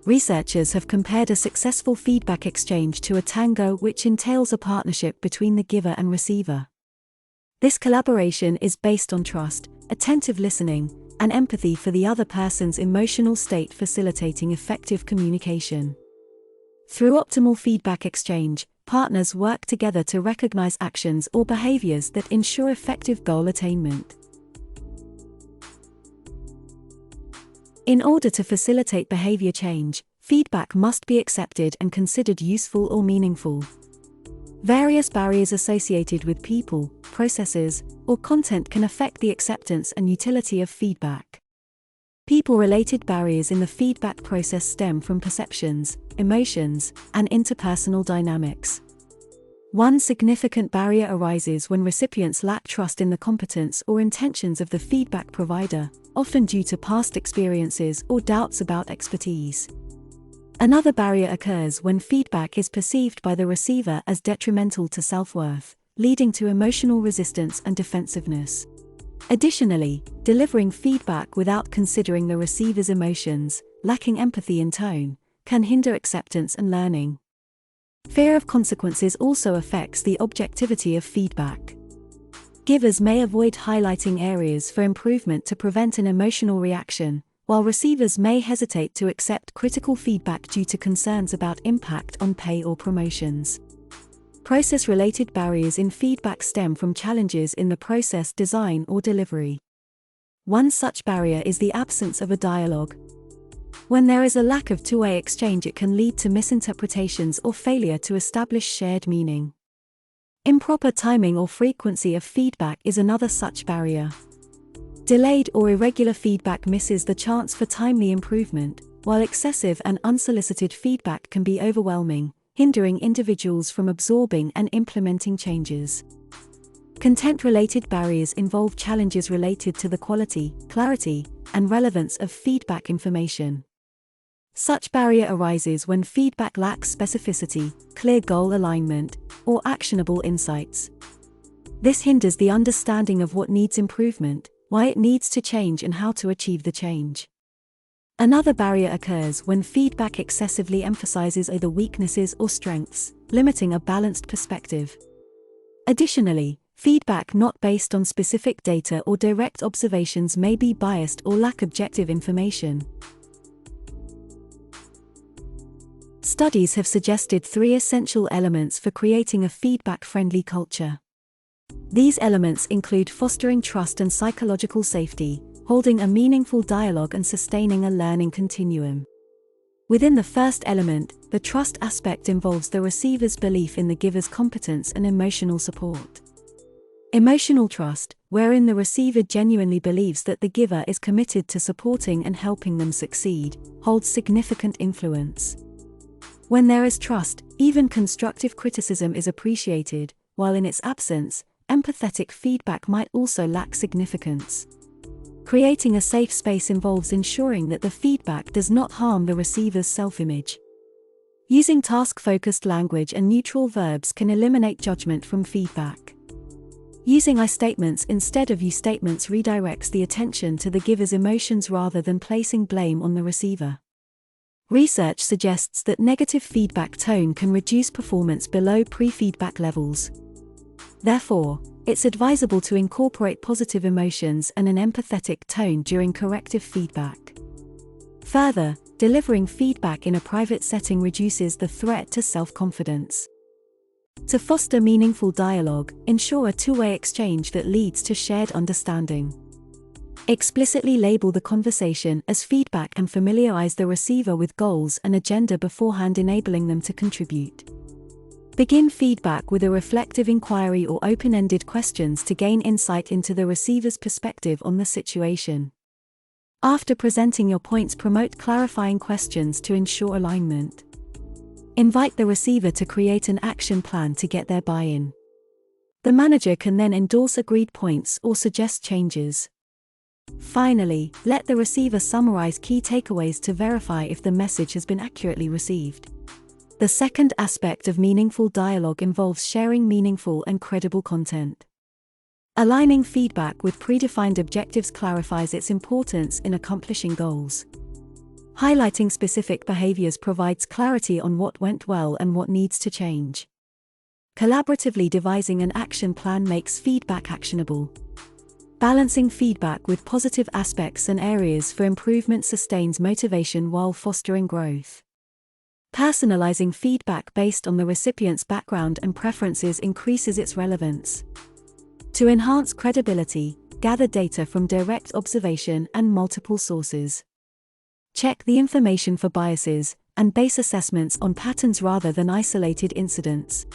Researchers have compared a successful feedback exchange to a tango which entails a partnership between the giver and receiver. This collaboration is based on trust, attentive listening, and empathy for the other person's emotional state, facilitating effective communication. Through optimal feedback exchange, partners work together to recognize actions or behaviors that ensure effective goal attainment. In order to facilitate behavior change, feedback must be accepted and considered useful or meaningful. Various barriers associated with people, processes, or content can affect the acceptance and utility of feedback. People-related barriers in the feedback process stem from perceptions, emotions, and interpersonal dynamics. One significant barrier arises when recipients lack trust in the competence or intentions of the feedback provider, often due to past experiences or doubts about expertise. Another barrier occurs when feedback is perceived by the receiver as detrimental to self-worth, leading to emotional resistance and defensiveness. Additionally, delivering feedback without considering the receiver's emotions, lacking empathy in tone, can hinder acceptance and learning. Fear of consequences also affects the objectivity of feedback. Givers may avoid highlighting areas for improvement to prevent an emotional reaction, while receivers may hesitate to accept critical feedback due to concerns about impact on pay or promotions. Process-related barriers in feedback stem from challenges in the process design or delivery. One such barrier is the absence of a dialogue. When there is a lack of two-way exchange, it can lead to misinterpretations or failure to establish shared meaning. Improper timing or frequency of feedback is another such barrier. Delayed or irregular feedback misses the chance for timely improvement, while excessive and unsolicited feedback can be overwhelming, hindering individuals from absorbing and implementing changes. Content-related barriers involve challenges related to the quality, clarity, and relevance of feedback information. Such barrier arises when feedback lacks specificity, clear goal alignment, or actionable insights. This hinders the understanding of what needs improvement, why it needs to change, and how to achieve the change. Another barrier occurs when feedback excessively emphasizes either weaknesses or strengths, limiting a balanced perspective. Additionally, feedback not based on specific data or direct observations may be biased or lack objective information. Studies have suggested 3 essential elements for creating a feedback-friendly culture. These elements include fostering trust and psychological safety, holding a meaningful dialogue, and sustaining a learning continuum. Within the first element, the trust aspect involves the receiver's belief in the giver's competence and emotional support. Emotional trust, wherein the receiver genuinely believes that the giver is committed to supporting and helping them succeed, holds significant influence. When there is trust, even constructive criticism is appreciated, while in its absence, empathetic feedback might also lack significance. Creating a safe space involves ensuring that the feedback does not harm the receiver's self-image. Using task-focused language and neutral verbs can eliminate judgment from feedback. Using I statements instead of you statements redirects the attention to the giver's emotions rather than placing blame on the receiver. Research suggests that negative feedback tone can reduce performance below pre-feedback levels. Therefore, it's advisable to incorporate positive emotions and an empathetic tone during corrective feedback. Further, delivering feedback in a private setting reduces the threat to self-confidence. To foster meaningful dialogue, ensure a two-way exchange that leads to shared understanding. Explicitly label the conversation as feedback and familiarize the receiver with goals and agenda beforehand, enabling them to contribute. Begin feedback with a reflective inquiry or open-ended questions to gain insight into the receiver's perspective on the situation. After presenting your points, promote clarifying questions to ensure alignment. Invite the receiver to create an action plan to get their buy-in. The manager can then endorse agreed points or suggest changes. Finally, let the receiver summarize key takeaways to verify if the message has been accurately received. The second aspect of meaningful dialogue involves sharing meaningful and credible content. Aligning feedback with predefined objectives clarifies its importance in accomplishing goals. Highlighting specific behaviors provides clarity on what went well and what needs to change. Collaboratively devising an action plan makes feedback actionable. Balancing feedback with positive aspects and areas for improvement sustains motivation while fostering growth. Personalizing feedback based on the recipient's background and preferences increases its relevance. To enhance credibility, gather data from direct observation and multiple sources. Check the information for biases, and base assessments on patterns rather than isolated incidents.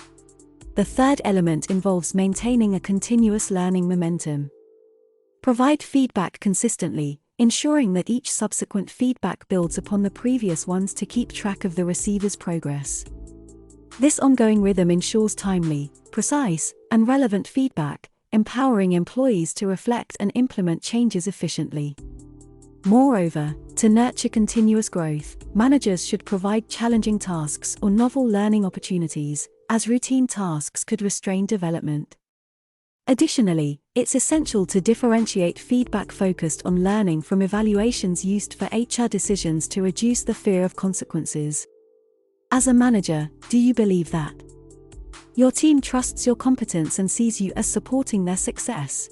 The third element involves maintaining a continuous learning momentum. Provide feedback consistently, ensuring that each subsequent feedback builds upon the previous ones to keep track of the receiver's progress. This ongoing rhythm ensures timely, precise, and relevant feedback, empowering employees to reflect and implement changes efficiently. Moreover, to nurture continuous growth, managers should provide challenging tasks or novel learning opportunities, as routine tasks could restrain development. Additionally, it's essential to differentiate feedback focused on learning from evaluations used for HR decisions to reduce the fear of consequences. As a manager, do you believe that your team trusts your competence and sees you as supporting their success?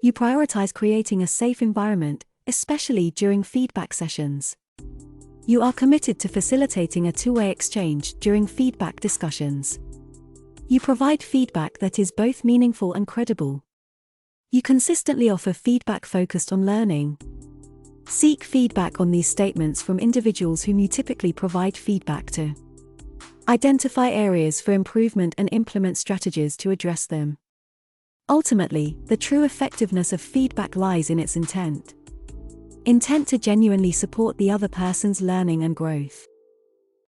You prioritize creating a safe environment, especially during feedback sessions. You are committed to facilitating a two-way exchange during feedback discussions. You provide feedback that is both meaningful and credible. You consistently offer feedback focused on learning. Seek feedback on these statements from individuals whom you typically provide feedback to. Identify areas for improvement and implement strategies to address them. Ultimately, the true effectiveness of feedback lies in its intent. Intent to genuinely support the other person's learning and growth.